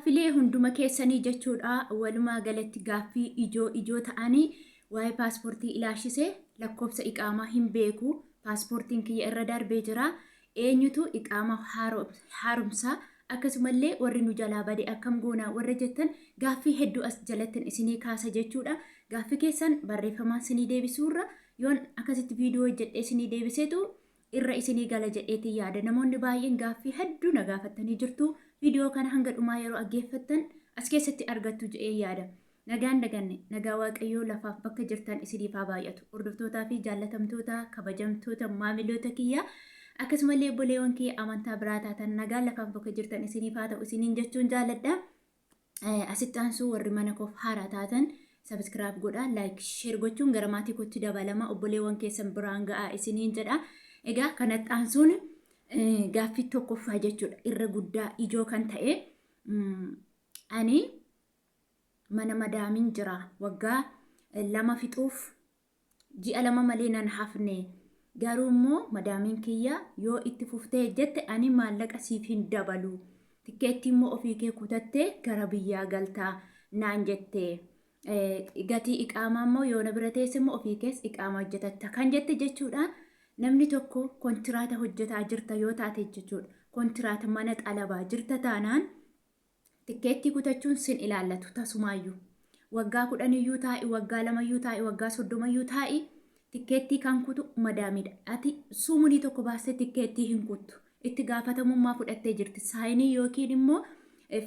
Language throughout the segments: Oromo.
gaaffilee hunduma keessanii jechuudha. Walumaa galatti gaaffii ijoo ta'anii waa'ee paaspoortii ilaashise lakkoofsa iqaamaa hin beeku. Paaspoortiin kiyya irra darbee jira. Eenyutu iqaama haaromsaa akkasumallee warri nu jalaa bade akkam goonaa warra jettan gaaffii hedduu as jalattin isinii kaasa jechuudha. Gaaffii keessan barreeffamaan isinii deebisuurra yoon akkasitti viidiyoo jedhee isinii deebiseetu irra isinii gala jedheetii yaada. Namoonni baay'een gaaffii hedduu na gaafatanii jirtu. Viidiyoo kana hanga dhumaa yeroo dhaggeeffattan as keessatti argattu jedhee yaada. Nagaan daganne nagaa waaqayyoo lafaaf bakka jirtan isiniif haa baay'atu. Hordoftootaa fi jaallatamtoota kabajamtoota maamiloota kiyya akkasumallee obboleewwan kiyya amantaa biraa taatan nagaan lafaaf bakka jirtan isiniif haa ta'u isiniin jechuun jaalladha. Asitti aansuu warri mana koof haaraa taatan subscribe godhaa, like, share gochuun gara maatii kootti dabalama. Obboleewwan keessan biraan ga'aa isiniin jedha. Egaa kanatti aansuun gaaffii tokkoffaa jechuudha. Irra guddaa ijoo kan ta'e ani mana madaamiin jira. Waggaa 2 fixuuf ji'a 2 malee nan hafne. Garuu immoo madaamiin kiyya yoo itti fuftee jette ani maallaqa siif hin dabalu. Tikeetti immoo ofii kee kutattee gara biyyaa galtaa naan jette. Gatii iqaamaa immoo yoo na bira teesse immoo ofii kees iqaamaa hojjetatta kan jette jechuudha. Namni tokko kontiraata hojjetaa jirta yoo taate jechuudha. Kontiraata mana xalabaa jirta taanaan tikeetti kutachuun sin ilaallatu tasumaayyuu. Waggaa 10 iyyuu taa'i, waggaa 2 iyyuu taa'i, waggaa 30 iyyuu taa'i tikeetti kan kutu madaamidha. Ati sumunii tokko baastee tikeetti hin kuttu. Itti gaafatamummaa fudhattee jirti. Saayinii yookiin immoo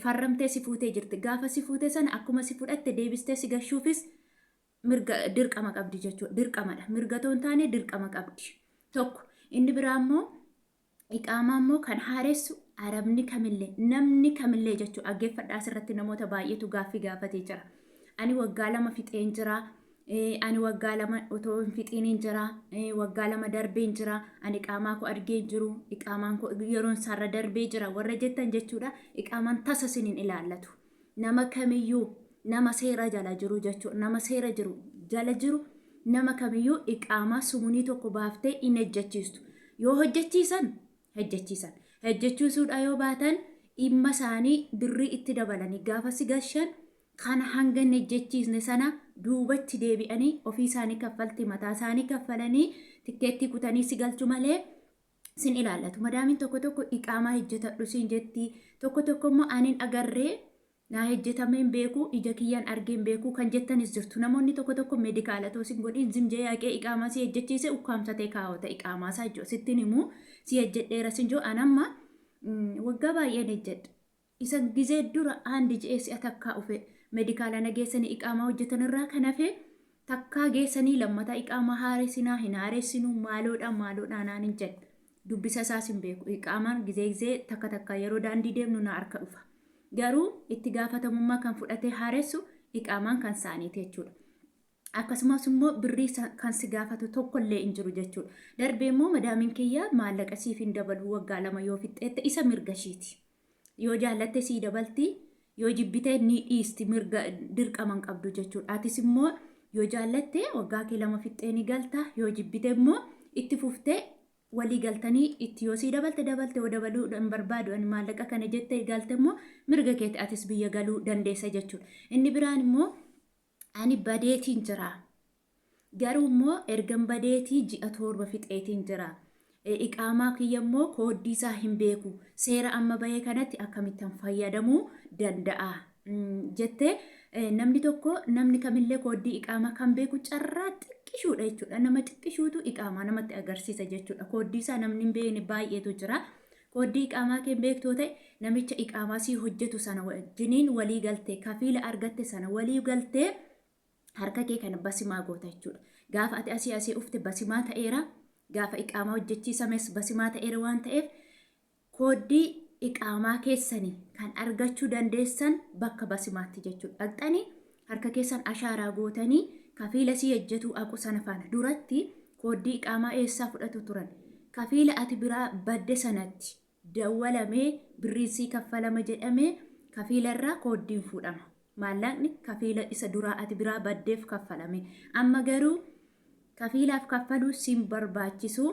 farramtee si fuutee jirti. Gaafa si fuutee sana akkuma si fudhatte deebistee si gashuufis mirga dirqama qabdi jechuudha. Dirqamadha. Mirga toon taane dirqama qabdi. Tokko inni biraa immoo iqaamaa immoo kan haaressu Arabni kamillee namni kamillee jechuudha. Dhageefadhaa asirratti namoota baay'eetu gaaffii gaafatee jira. Ani waggaa 2 fixeen jira. Ani waggaa 2 otoo hin fixiin jira. Waggaa 2 darbeen jira. Ani iqaamaa koo argee jiru. Iqaamaan koo yeroon isaarra darbee jira warra jettan jechuudha. Iqaamaan tasa siniin ilaallatu. Nama kamiyyuu nama seera jala jiru jechuudha. Nama seera jiru jala jiru. Nama kamiyyuu iqaamaa sumunii tokko baaftee hin hojjechiistu. Yoo hojjechiisan hojjechiisan. Hojjechiisuudha yoo baatan dhimma isaanii birrii itti dabalanii gaafa si gashan kana hanga hin hojjechiisne sana duubatti deebi'anii ofii isaanii kaffaltii mataa isaanii kaffalanii tikeetti kutanii si galchu malee sin ilaallatu. Madaamiin tokko iqaamaa hojjetadhu siin jetti. Tokko immoo aniin agarree naa hojjetameen beeku ija kiyyaan argeen beeku kan jettanis jirtu. Namoonni tokko meedikaalatoo sin godhin zimjee yaaqee iqaamaa si hojjechiise ukkaamsatee kaawwata iqaamaa isaa ijoo sittiin immoo si hojjedheera sin joo anamma waggaa baay'een hojjedha. Isa gizee dura handi je'ee si'a takkaa ufe meedikaala nageessanii iqaamaa hojjetan irraa kan hafe takkaa geessanii lammataa iqaamaa haaressinaa hin haaressinuu maaloodhaan naan hin jedha. Dubbisa isaas hin beeku. Iqaamaan gizee takka yeroo daandii deemnu na harka dhufa. Garuu itti gaafatamummaa kan fudhatee haaressu iqaamaan kan saaniiti jechuudha. Akkasumas immoo birrii kan si gaafatu tokkollee hin jiru jechuudha. Darbee immoo madaamiin kiyya maallaqa siif hin dabalu waggaa 2 yoo fixxeette isa mirga ishiiti. Yoo jaallatte sii dabalti, yoo jibbite ni dhiisti mirga dirqama hin qabdu jechuudha. Atis immoo yoo jaallatte waggaa kee 2 fixxee ni galta, yoo jibbite immoo itti fuftee walii galtanii itti yoo sii dabalte yoo dabaluu hin barbaadu maallaqa kana jettee galte immoo mirga keetti atis biyya galuu dandeessa jechuudha. Inni biraan immoo ani badeetiin jira. Garuu immoo ergan badeetii ji'a 7 fixeetiin jira. Iqaamaa kiyya immoo kooddii isaa hin beeku. Seera amma bahee kanatti akkamittiin fayyadamuu danda'a jettee namni kamillee kooddii iqaamaa kan beeku carraa xiqqishuudha jechuudha. Nama xiqqishuutu iqaamaa namatti agarsiisa jechuudha. Kooddii isaa namni hin beekne baay'eetu jira. Kooddii iqaamaa kee beektoo ta'e namicha iqaamaa sii hojjetu sana wajjiniin walii galtee kafiila argatte sana walii galtee harka kee kana basimaa goota jechuudha. Gaafa ati asii ufte basimaa ta'eera. Gaafa iqaamaa hojjechiisames basimaa ta'eera waan ta'eef kooddii iqaamaa keessanii kan argachuu dandeessan bakka basimaatti jechuudha. Dhaqxanii harka keessan ashaaraa gootanii kafiila sii hojjetu aqu sana faana duratti kooddii iqaamaa eessaa fudhatu turan. Kafiila ati biraa badde sanatti dawwalamee birriin sii kaffalama jedhamee kafiila irraa kooddiin fuudhama. Maallaqni kafiila isa duraa ati biraa baddeef kaffalame. Amma garuu kafiilaaf kaffaluu siin barbaachisu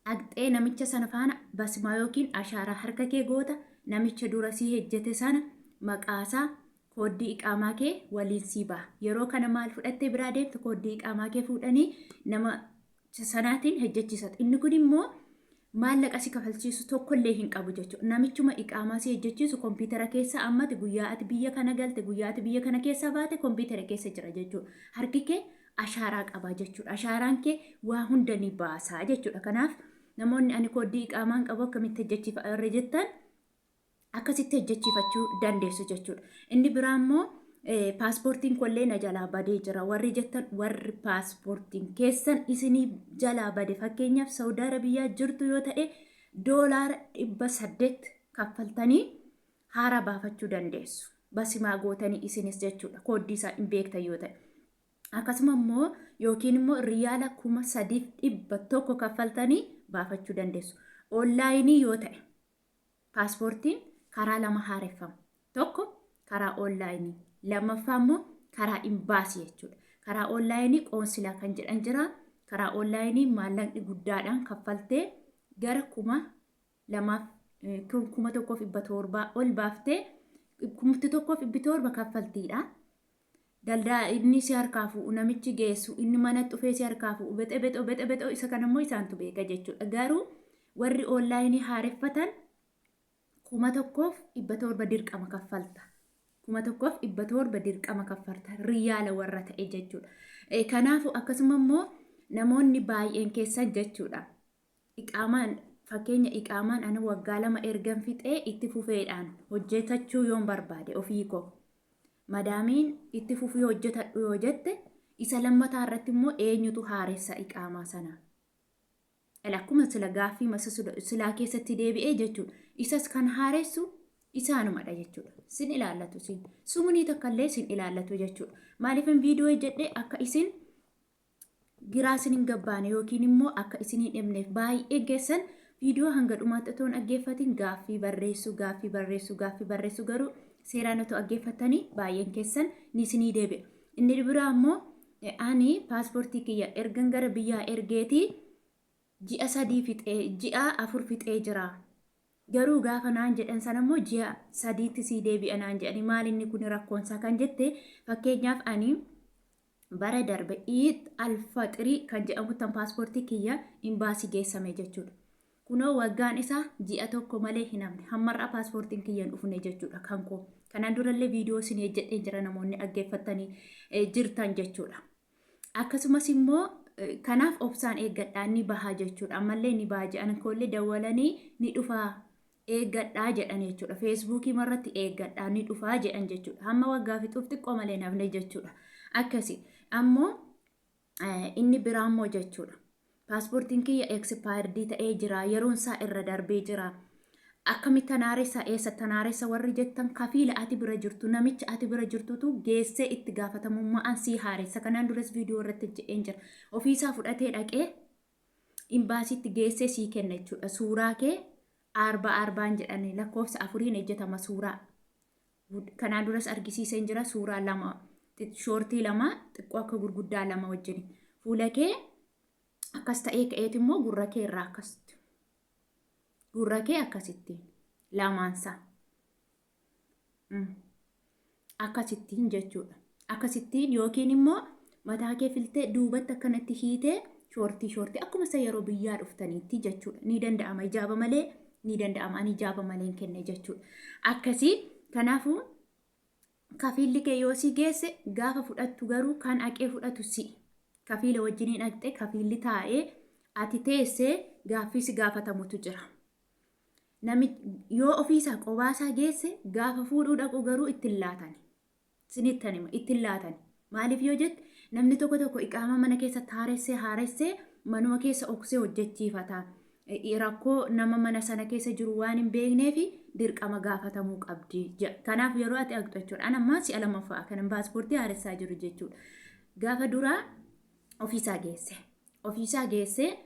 dhaqxee namicha sana faana basimaa yookiin ashaaraa harka kee goota namicha dura sii hojjete sana maqaasaa kooddii iqaamaa kee waliin sii ba'a. Yeroo kana maal fudhattee biraa deemtu kooddii iqaamaa kee fuudhanii nama sanaatiin hojjechiisatu. Inni kun immoo maallaqa si kafalchiisu tokkollee hin qabu jechuudha. Namichuma iqaamaa si hojjechiisu kompiitara keessa ammati guyyaa ati biyya kana galte guyyaa ati biyya kana keessa baate kompiitara keessa jira jechuudha. Harki kee ashaaraa qaba jechuudha. Ashaaraan kee waa hunda ni baasaa jechuudha. Kanaaf namoonni ani kooddii iqaamaa hin qabu akkamitti hojjechiifadha jettan akkasitti hojjechiifachuu dandeessu jechuudha. Inni biraa immoo paaspoortiin kollee na jalaa badee jira. Warri jettan warri paaspoortiin keessan isinii jalaa bade fakkeenyaaf Saudi Arabiyaa jirtu yoo ta'e $800 kaffaltanii haara baafachuu dandeessu. Basimaa gootanii isinis jechuudha. Kooddii isaa hin beektan yoo ta'e. Akkasuma immoo yookiin immoo riyaala 3,100 kaffaltanii baafachuu dandeessu. Onlaayinii yoo ta'e paaspoortiin karaa lama haareffamu. Tokko karaa onlaayinii. Lammaffaa immoo karaa imbaasii jechuudha. Karaa onlaayinii qoonsilaa kan jedhan jira. Karaa onlaayinii maallaqni guddaadhaan kaffaltee gara 1,700 ol baaftee 1,700 kaffaltiidha. Daldaa inni si harkaa fuudhu namichi geessu inni mana dhufee si harkaa fuudhu bexo isa kana immoo isaantu beeka jechuudha. Garuu warri onlaayinii haareffatan 1,700 dirqama kaffalta. 1,700 dirqama kaffalta riyaala warra ta'e jechuudha. Kanaafuu akkasuma immoo namoonni baay'een keessan jechuudha. Iqaamaan fakkeenya iqaamaan ana waggaa 2 ergan fixee itti fufeedhaan hojjetachuu yoon barbaade ofii koo. Madaamiin itti fufii hojjetadhu yoo jette isa lammataa irratti immoo eenyutu haaressa iqaamaa sana. Akkuma sila gaaffii masa silaa keessatti deebi'ee jechuudha. Isas kan haaressu isaanumadha jechuudha. Sin ilaallatu sin. Sumunii takkallee sin ilaallatu jechuudha. Maaliifin viidiyoo jedhee akka isin giraa isin hin gabbaane yookiin immoo akka isin hin dhibneef baay'ee geessan viidiyoo hanga dhumaatti otoo hin dhaggeeffatin gaaffii barreessu garuu seeraan otoo dhaggeeffatanii baay'een keessan ni isinii deebi'a. Inni biraa immoo ani paaspoortii kiyya ergan gara biyyaa ergeetii ji'a 4 fixee jira. Garuu gaafa naan jedhan sana immoo ji'a 3tti sii deebi'a naan jedhani maal inni kun rakkoonsaa kan jette fakkeenyaaf ani bara darbe Iid Alfaxirii kan jedhamu tan paaspoortii kiyya imbaasii geessame jechuudha. Kunoo waggaan isaa ji'a 1 malee hin hafne hammarraa paaspoortiin kiyyan dhufne jechuudha kan koo. Kanaan durallee viidiyoo isin jedhee jira namoonni dhaggeeffatanii jirtan jechuudha. Akkasumas immoo kanaaf obsaan eeggadhaa ni bahaa jechuudha. Ammallee ni bahaa jedhan koollee dawwalanii ni dhufaa eeggadhaa jedhan jechuudha. Feesbuukii marratti eeggadhaa ni dhufaa jedhan jechuudha. Hamma waggaa fixuuf xiqqoo malee nafne jechuudha. Akkasi ammoo inni biraa immoo jechuudha. Paaspoortiin kiyya expired ta'ee jira. Yeroon isaa irra darbee jira. Akkamitti tanaaressa warri jettan kafiila ati bira jirtu namicha ati bira jirtutu geessee itti gaafatamummaan sii haaressa. Kanaan duras viidiyoo irratti jedheen jira. Ofiisaa fudhatee dhaqee imbaasiitti geessee sii kenna jechuudha. Suuraa kee arbaan jedhanii lakkoofsa 4 ejjetama suuraa. Kanaan duras argisiiseen jira suuraa 2 shoortii 2 xiqqoo akka gurguddaa 2 wajjin. Fuula kee akkas ta'ee ka'eet immoo gurra kee irraa akkasitti. Gurra kee akkasitti lamaansaa. Akkasittiin jechuudha. Akkasittiin yookiin immoo mataa kee filtee duubatti akkanatti hiitee shoortii akkuma isa yeroo biyyaa dhuftaniitti jechuudha. Ni danda'ama ijaaba malee ni danda'ama ani ijaaba malee hin kenne jechuudha. Akkasii kanaafuu kafiilli kee yoo si geesse gaafa fudhattu garuu kan haqee fudhatu si. Kafiila wajjiniin dhaqxee kafiilli taa'ee ati teessee gaaffii si gaafatamutu jira. Yoo ofiisaa qobaasaa geesse gaafa fuudhuu dhaqu garuu ittiin laatani. Sinittan hima ittiin laatani. Maaliif yoo jette namni tokko iqaama mana keessatti haaressee manuma keessa oksee hojjechiifata. Rakkoo nama mana sana keessa jiru waan hin beekneef dirqama gaafatamuu qabdi. Kanaaf yeroo ati dhaqxu jechuudha. Ani ammaa si'a lammaffaa kan paaspoortii haaressaa jiru jechuudha. Gaafa duraa ofiisaa geesse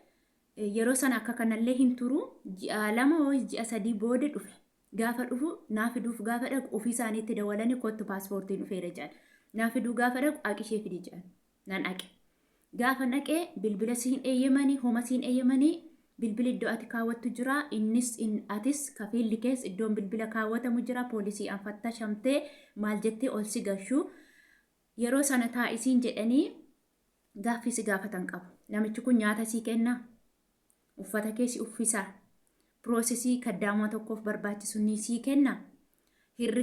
yeroo sana akka kanallee hin turu ji'a 2 ji'a 3 booda dhufe. Gaafa dhufu naa fiduuf gaafa dhaqu ofiisaaniitti dawalanii kottu paaspoortiin dhufeera jedhan. Naa fiduu gaafa dhaqu haqishee fidi jedhan. Nan dhaqe. Gaafa dhaqee bilbila siin eeyyamanii homa siin eeyyamanii bilbili iddoo ati kaawwattu jira, innis atis kafiilli kees iddoon bilbila kaawwatamu jira, poolisii anfatta shamtee maal jettee ol si gashuu yeroo sana taa'isiin jedhanii gaaffii si gaafatan qabu. Namichi kun nyaata sii kenna, uffata kee si uffisa, piroosesii kaddaamaa tokkoof barbaachisu ni sii kenna,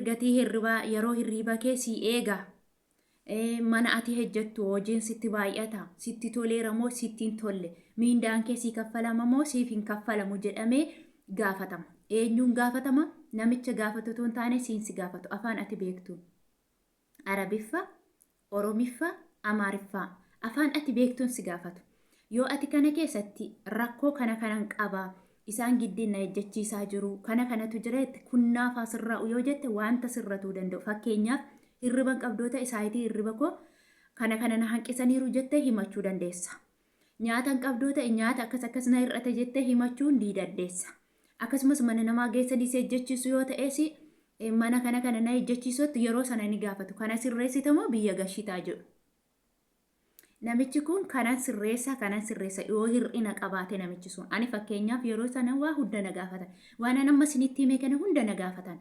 gatii hirribaa yeroo hirriba kee sii eega, mana ati hojjettu hojiin sitti baay'ata, sitti toleera moo sitti hin tolle, miindaan kee sii kaffalama moo siif hin kaffalamu jedhamee gaafatama. Eenyuun gaafatama? Namicha gaafatu otoo hin taane siin si gaafatu. Afaan ati beektu Arabiffa, Oromiffa, Amaariffaa. Afaan ati beektuun si gaafatu. Yoo ati kana keessatti rakkoo kanan qaba, isaan giddiin na ejjechiisaa jiru, kanatu jira jette kunnaaf asirraa yoo jette wanta sirratuu danda'u. Fakkeenyaaf hirriban qabdoota isaatii hirriba koo kana na hanqisaniiru jettee himachuu dandeessa. Nyaatan qabdoota nyaata akkas na hir'ate jettee himachuu ni dandeessa. Akkasumas mana namaa geessanii si ejjechiisu yoo ta'es mana kana na ejjechiisutti yeroo sana ni gaafatu. Kana sirreessitamoo biyya gashitaa jedhu. Namichi kun kanan sirreessa yoo hir'ina qabaate namichi sun. Ani fakkeenyaaf yeroo sana waa hunda na gaafatan. Waan an amma isinitti hime kana hunda na gaafatan.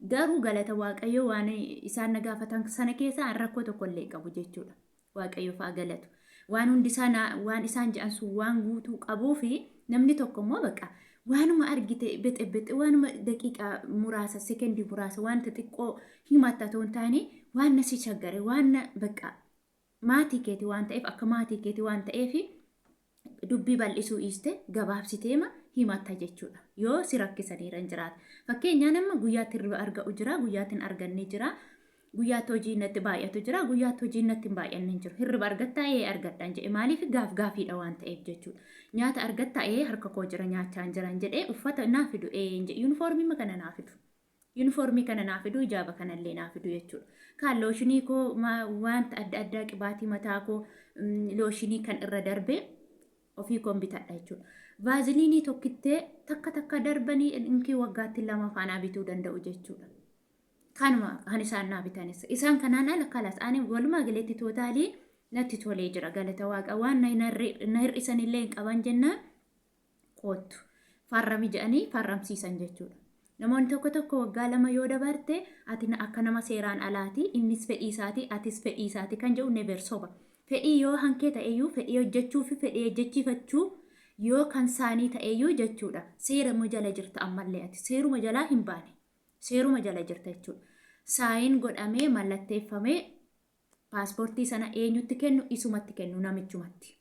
Garuu galata Waaqayyoo waan isaan na gaafatan sana keessa rakkoo tokko illee qabu jechuudha. Waaqayyoo fa'aa galatu. Waan hundi waan isaan jedhan sun waan guutuu qabuu fi namni tokko immoo baqa waanuma argite bixibixi waanuma daqiiqaa muraasa sekendii muraasa wanta xiqqoo himatta ta'uu hin taane waan nasi shaggare waan baqa maatii keetii waan ta'eef akka maatii keetii waan ta'eef dubbii bal'isuu dhiiste gabaabsiteema himatta jechuudha. Yoo si rakkisaniira hin jiraata. Fakkeenyaan amma guyyaatti hirriba argatu jira, guyyaatti hin arganne jira, guyyaatti hojii natti baay'atu jira, guyyaatti hojii natti hin baay'anne hin jiru. Hirriba argattaa argadhaan jedhe maaliif gaaffiidha waan ta'eef jechuudha. Nyaata argattaa harka koo jira nyaachaa hin jiran jedhee uffata naa fidu jedhe yuunifoormii kana naa fidu. Yuunifoormii kana naa fidu, ijaaba kanallee naa fidu jechuudha. Kaan looshinii koo wanta adda addaa qibaatii mataa koo looshinii kan irra darbee ofii koon bitadha jechuudha. Vaaziliinii tokkittee takka darbanii inkii waggaatti 2 faanaa bituu danda'u jechuudha. Kanuma kan isaan naa bitanis. Isaan kanaan ala kalas ani walumaa galeetti tootaalii natti tolee jira galata Waaqa. Waan na hir'isanillee hin qaban jennaan koottu. Farrami jedhanii farramsiisan jechuudha. Namoonni tokko waggaa 2 yoo dabarte ati akka nama seeraan alaati, innis fedhii isaati, atis fedhii isaati kan jedhu never soba. Fedhii yoo hankee ta'eyyuu fedhii hojjechuu fi fedhii hojjechiifachuu yoo kan saanii ta'eyyuu jechuudha. Seeruma jala jirta ammallee ati seeruma jalaa hin baane. Seeruma jala jirta jechuudha. Saayin godhamee mallatteeffamee paaspoortii sana eenyutti kennu? Isumatti kennu, namichumatti.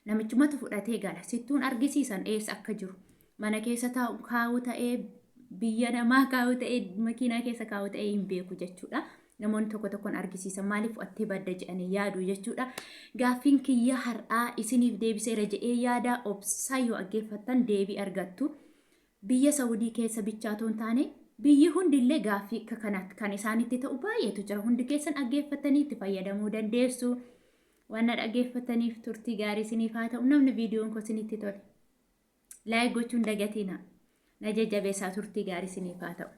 Namichumatti fudhatee gala. Sittuun argisiisan eessa akka jiru. Mana keessa kaa'uu ta'ee, biyya namaa kaa'uu ta'ee, makiinaa keessa kaa'uu ta'ee hin beeku jechuudha. Namoonni tokkoon argisiisan maaliif fudhattee badda jedhanii yaadu jechuudha. Gaaffiin kiyya har'aa isiniif deebiseera jedhee yaada obsaa yoo dhaggeeffattan deebii argattu. Biyya Saawudii keessa bichaatoo hin taane biyyi hundillee gaaffii kanatti kan isaanitti ta'u baay'eetu jira. Hundi keessan dhaggeeffatanii itti fayyadamuu dandeessu. Waan dhaggeeffataniif turtii gaarii isiniif haa ta'u. Namni viidiyoon kun isinitti tole laayik gochuun dagatina. Na jajjabeessaa turtii gaarii isiniif haa ta'u.